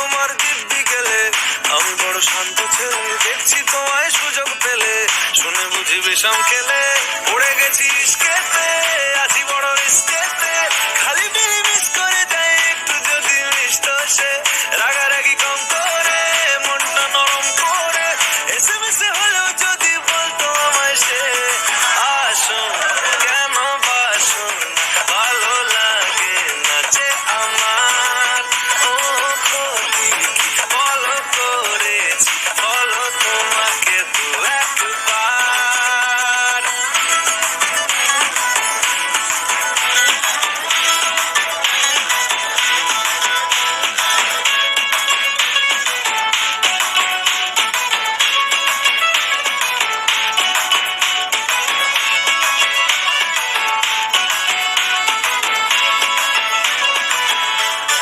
তোমার দিব্যি গেলে। আমি বড় শান্ত ছেলে, দেখছি তোমায় সুযোগ পেলে, শুনে বুঝি বিষম খেলে, পড়ে গেছি ইস্কেতে।